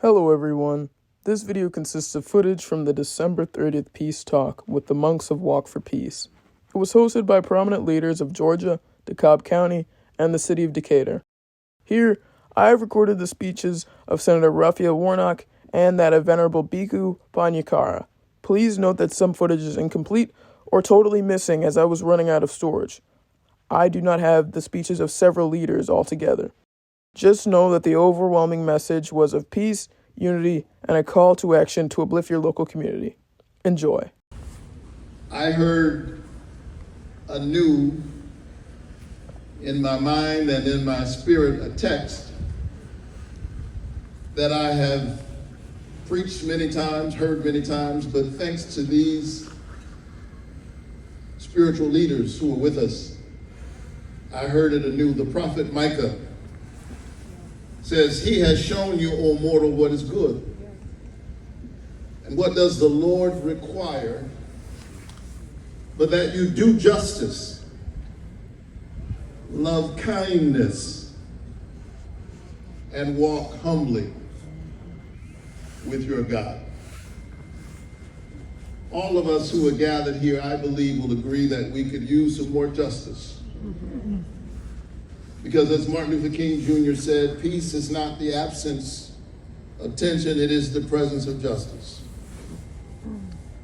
Hello everyone. This video consists of footage from the December 30th Peace Talk with the monks of Walk for Peace. It was hosted by prominent leaders of Georgia, DeKalb County, and the city of Decatur. Here, I have recorded the speeches of Senator Raphael Warnock and that of Venerable Bhikku Paññākāra. Please note that some footage is incomplete or totally missing as I was running out of storage. I do not have the speeches of several leaders altogether. Just know that the overwhelming message was of peace, unity, and a call to action to uplift your local community. Enjoy. I heard anew in my mind and in my spirit a text that I have preached many times, heard many times, but thanks to these spiritual leaders who are with us, I heard it anew. The prophet Micah says, "He has shown you, O mortal, what is good. And what does the Lord require? But that you do justice, love kindness, and walk humbly with your God." All of us who are gathered here, I believe, will agree that we could use some more justice. Because as Martin Luther King Jr. said, peace is not the absence of tension, it is the presence of justice.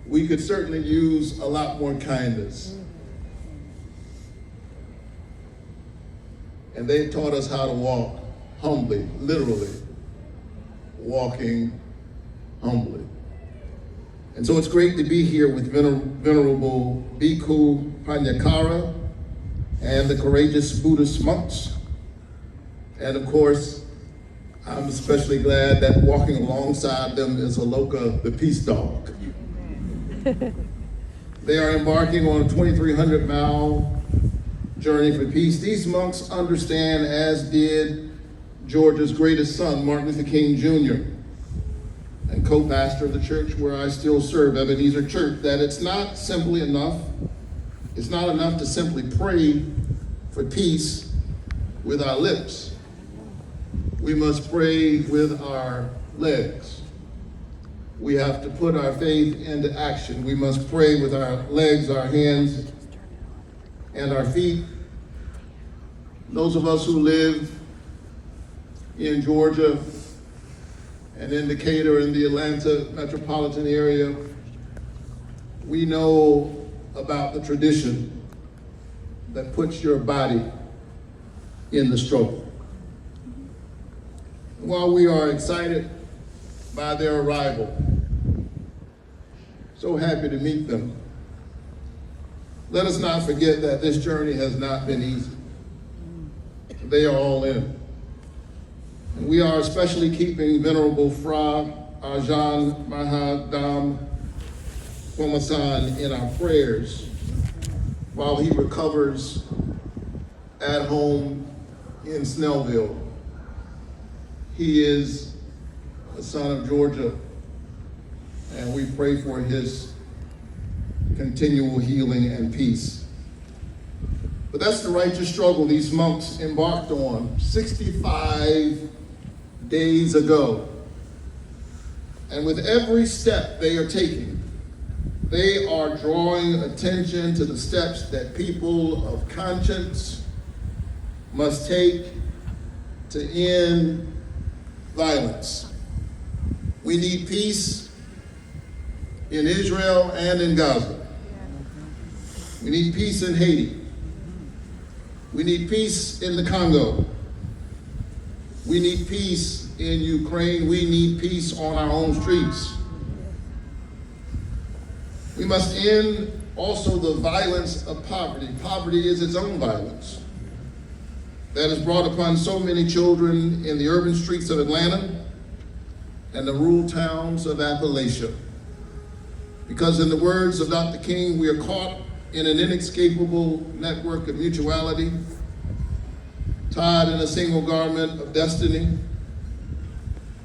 We could certainly use a lot more kindness. And they taught us how to walk humbly, literally, walking humbly. And so it's great to be here with Venerable Bhikku Paññākāra and the courageous Buddhist monks. And of course, I'm especially glad that walking alongside them is Aloka, the peace dog. They are embarking on a 2,300-mile journey for peace. These monks understand, as did Georgia's greatest son, Martin Luther King Jr., and co-pastor of the church where I still serve, Ebenezer Church, that it's not simply enough. It's not enough to simply pray for peace with our lips. We must pray with our legs. We have to put our faith into action. We must pray with our legs, our hands, and our feet. Those of us who live in Georgia and in Decatur, in the Atlanta metropolitan area, we know about the tradition that puts your body in the struggle. While we are excited by their arrival, so happy to meet them, let us not forget that this journey has not been easy. They are all in. And we are especially keeping Venerable Fra Ajahn Mahadam Komasan in our prayers while he recovers at home in Snellville. He is a son of Georgia, and we pray for his continual healing and peace. But that's the righteous struggle these monks embarked on 65 days ago. And with every step they are taking, they are drawing attention to the steps that people of conscience must take to end violence. We need peace in Israel and in Gaza. We need peace in Haiti. We need peace in the Congo. We need peace in Ukraine. We need peace on our own streets. We must end also the violence of poverty. Poverty is its own violence that is brought upon so many children in the urban streets of Atlanta and the rural towns of Appalachia. Because in the words of Dr. King, we are caught in an inescapable network of mutuality, tied in a single garment of destiny.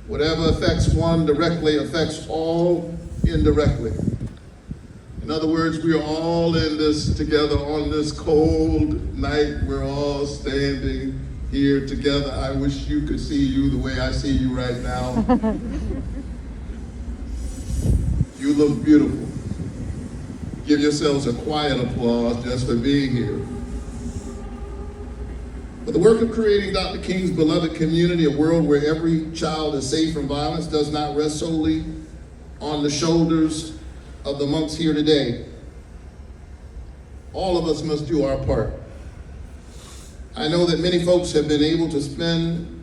Whatever affects one directly affects all indirectly. In other words, we are all in this together on this cold night. We're all standing here together. I wish you could see you the way I see you right now. You look beautiful. Give yourselves a quiet applause just for being here. But the work of creating Dr. King's beloved community, a world where every child is safe from violence, does not rest solely on the shoulders of the monks here today. All of us must do our part. I know that many folks have been able to spend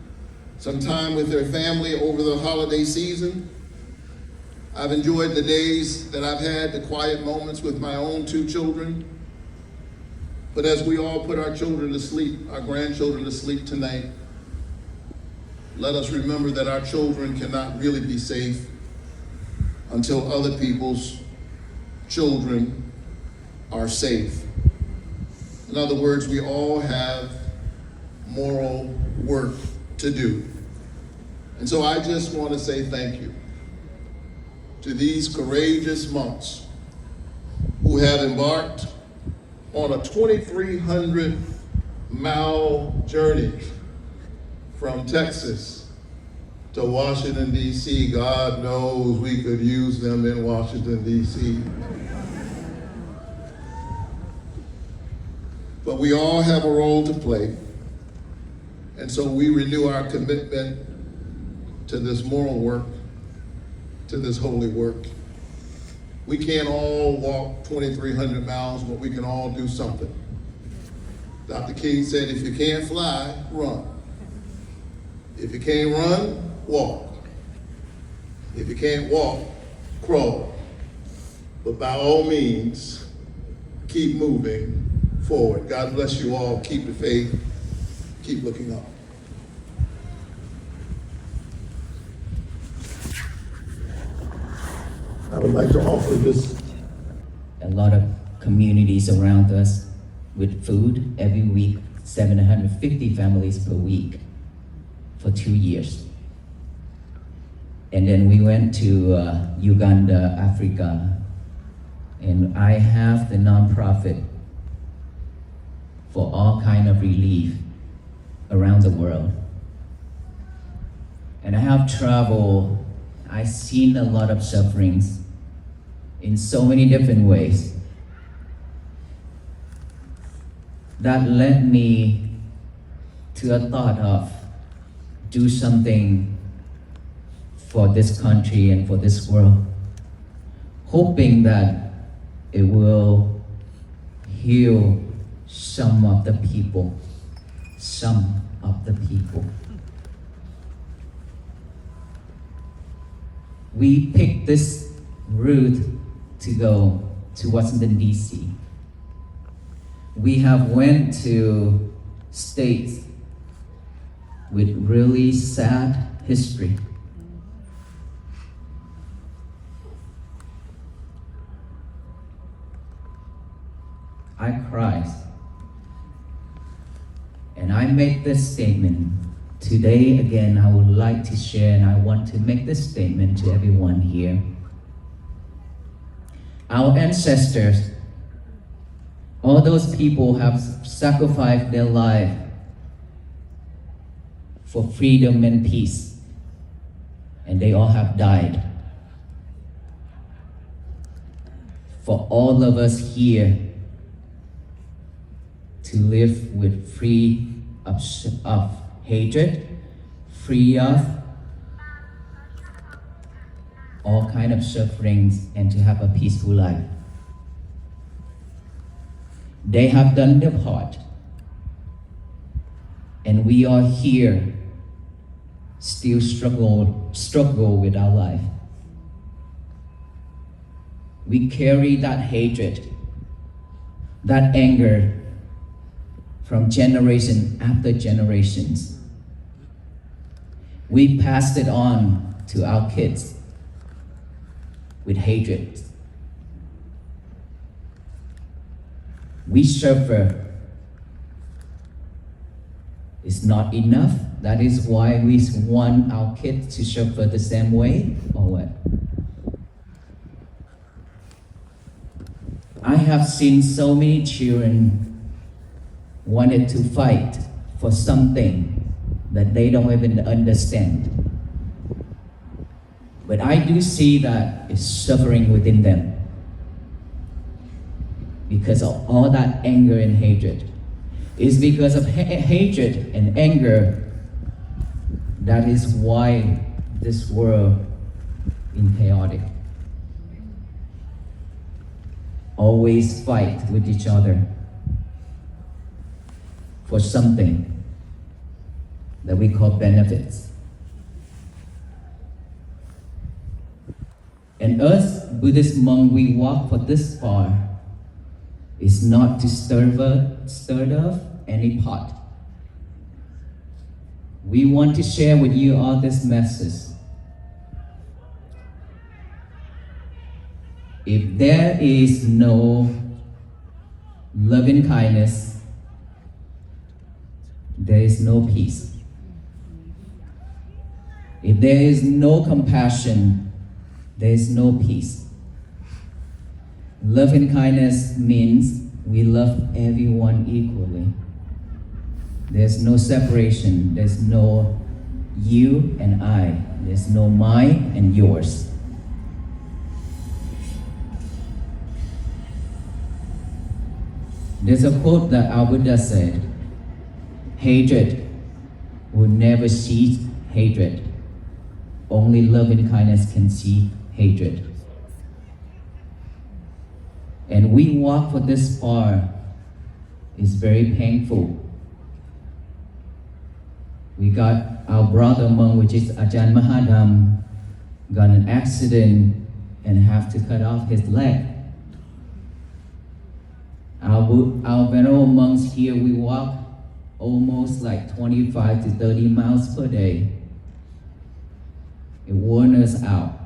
some time with their family over the holiday season. I've enjoyed the days that I've had, the quiet moments with my own 2 children. But as we all put our children to sleep, our grandchildren to sleep tonight, let us remember that our children cannot really be safe until other people's children are safe. In other words, we all have moral work to do. And so I just want to say thank you to these courageous monks who have embarked on a 2,300-mile journey from Texas to Washington, D.C. God knows we could use them in Washington, D.C. But we all have a role to play. And so we renew our commitment to this moral work, to this holy work. We can't all walk 2,300 miles, but we can all do something. Dr. King said, if you can't fly, run. If you can't run, walk. If you can't walk, crawl. But by all means, keep moving forward. God bless you all. Keep the faith. Keep looking up. I would like to offer this. A lot of communities around us with food every week, 750 families per week for 2 years. And then we went to Uganda, Africa, and I have the nonprofit for all kind of relief around the world. And I have traveled, I've seen a lot of sufferings in so many different ways that led me to a thought of do something for this country and for this world, hoping that it will heal some of the people. We picked this route to go to Washington, D.C. We have went to states with really sad history. I cried. And I made this statement. Today, again, I would like to share, and I want to make this statement to everyone here. Our ancestors, all those people have sacrificed their life for freedom and peace, and they all have died. For all of us here to live with free of hatred, free of all kind of sufferings, and to have a peaceful life. They have done their part, and we are here still struggle with our life. We carry that hatred, that anger from generation after generations. We passed it on to our kids with hatred. We suffer. It's not enough. That is why we want our kids to suffer the same way, or what? I have seen so many children wanted to fight for something that they don't even understand. But I do see that it's suffering within them because of all that anger and hatred. It's because of hatred and anger that is why this world is chaotic. Always fight with each other for something that we call benefits. And us Buddhist monks, we walk for this far is not to stir up any pot. We want to share with you all this message. If there is no loving kindness, there is no peace. If there is no compassion, there is no peace. Loving kindness means we love everyone equally. There's no separation. There's no you and I. There's no mine and yours. There's a quote that our Buddha said, hatred will never cease hatred. Only love and kindness can see hatred. And we walk for this far is very painful. We got our brother monk, which is Ajahn Mahadam, got an accident and have to cut off his leg. Our Venerable monks here, we walk almost like 25 to 30 miles per day. It worn us out.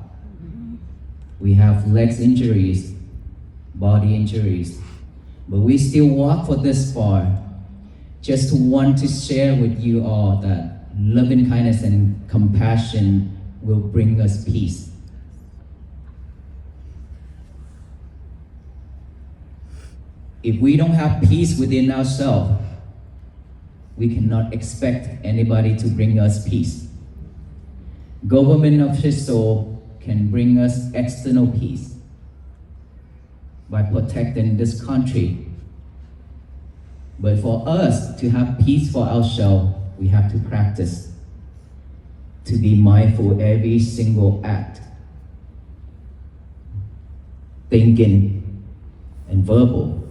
We have legs injuries, body injuries, but we still walk for this far. Just want to share with you all that loving kindness and compassion will bring us peace. If we don't have peace within ourselves, we cannot expect anybody to bring us peace. Government officials can bring us external peace by protecting this country. But for us to have peace for ourselves, we have to practice to be mindful every single act, thinking and verbal.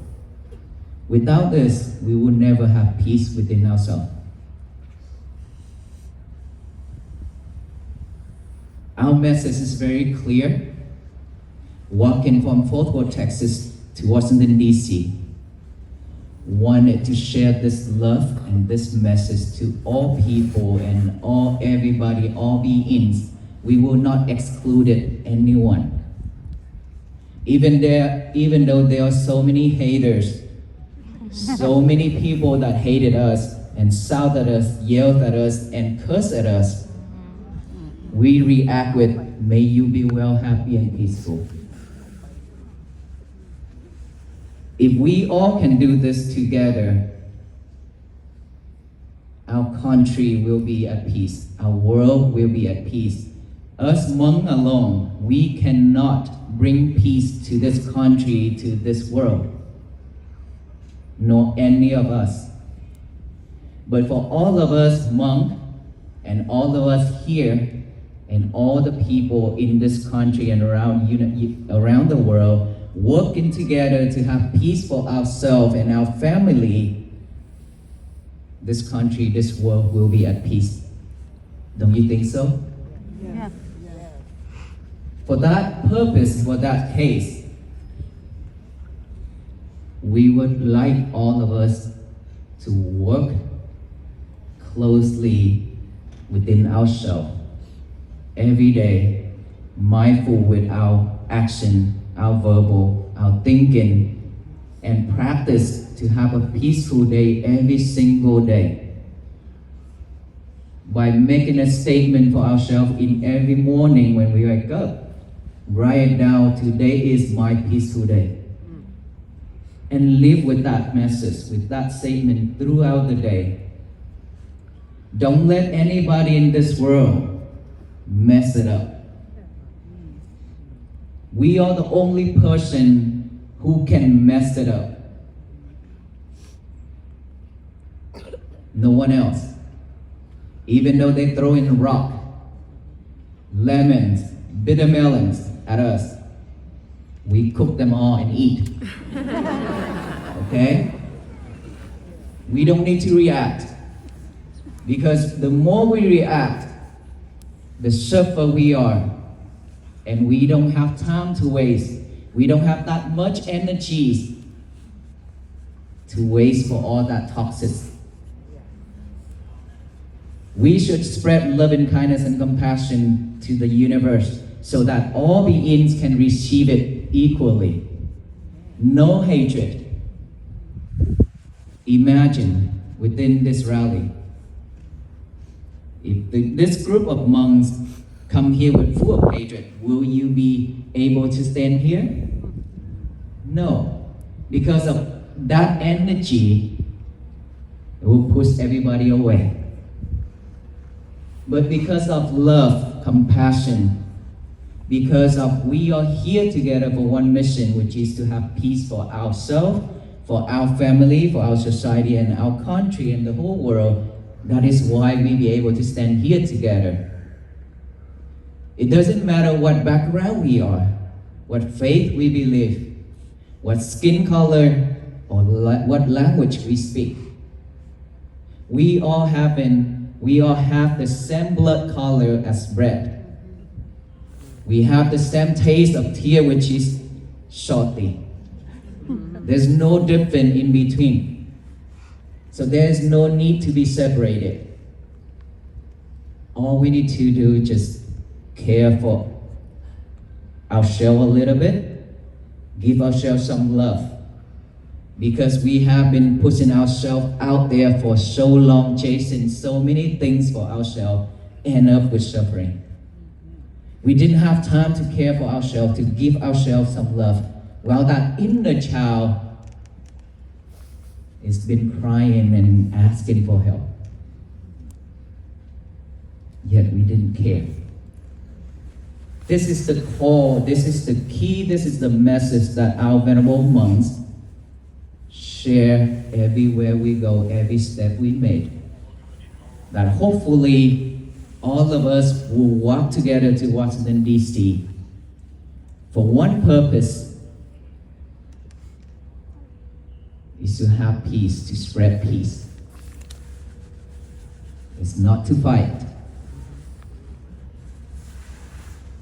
Without this, we will never have peace within ourselves. Our message is very clear. Walking from Fort Worth, Texas to Washington, D.C., wanted to share this love and this message to all people and everybody, all beings. We will not exclude anyone. Even though there are so many haters, so many people that hated us and shouted at us, yelled at us, and cursed at us, we react with, may you be well, happy, and peaceful. If we all can do this together, our country will be at peace. Our world will be at peace. Us monks alone, we cannot bring peace to this country, to this world, nor any of us. But for all of us monks and all of us here and all the people in this country and around the world, working together to have peace for ourselves and our family, this country, this world will be at peace. Don't you think so? Yeah. For that purpose, for that case, we would like all of us to work closely within ourselves every day, mindful with our action, our verbal, our thinking, and practice to have a peaceful day every single day. By making a statement for ourselves in every morning when we wake up, write it down, today is my peaceful day. And live with that message, with that statement throughout the day. Don't let anybody in this world mess it up. We are the only person who can mess it up. No one else. Even though they throw in rock, lemons, bitter melons at us, we cook them all and eat. Okay? We don't need to react. Because the more we react, the suffer we are. And we don't have time to waste. We don't have that much energy to waste for all that toxicity. We should spread love and kindness and compassion to the universe so that all beings can receive it equally. No hatred. Imagine within this rally, if this group of monks come here with full of hatred, will you be able to stand here? No. Because of that energy, it will push everybody away. But because of love, compassion, because of we are here together for one mission, which is to have peace for ourselves, for our family, for our society and our country and the whole world, that is why we be able to stand here together. It doesn't matter what background we are, what faith we believe, what skin color, or what language we speak. We all have the same blood color as bread. We have the same taste of tear, which is salty. There's no difference in between. So there's no need to be separated. All we need to do is just care for ourselves a little bit, give ourselves some love. Because we have been putting ourselves out there for so long, chasing so many things for ourselves, end up with suffering. We didn't have time to care for ourselves, to give ourselves some love, while that inner child has been crying and asking for help. Yet we didn't care. This is the call, this is the key, this is the message that our Venerable monks share everywhere we go, every step we make. That hopefully all of us will walk together to Washington, D.C. for one purpose, is to have peace, to spread peace. It's not to fight.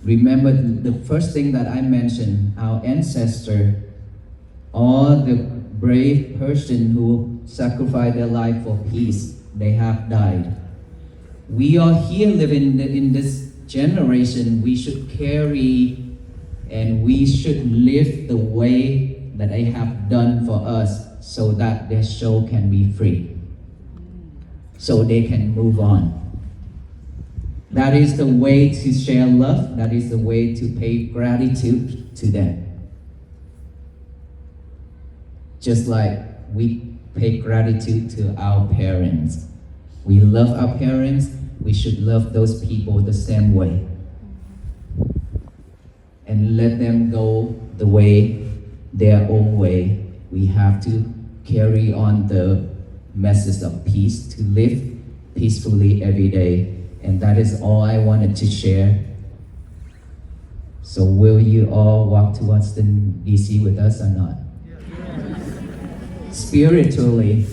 Remember the first thing that I mentioned, our ancestor, all the brave person who sacrificed their life for peace, they have died. We are here living in this generation. We should carry and we should live the way that they have done for us so that their soul can be free, so they can move on. That is the way to share love. That is the way to pay gratitude to them. Just like we pay gratitude to our parents. We love our parents. We should love those people the same way. And let them go the way, their own way. We have to carry on the message of peace, to live peacefully every day. And that is all I wanted to share. So will you all walk to Washington, D.C. with us or not? Spiritually.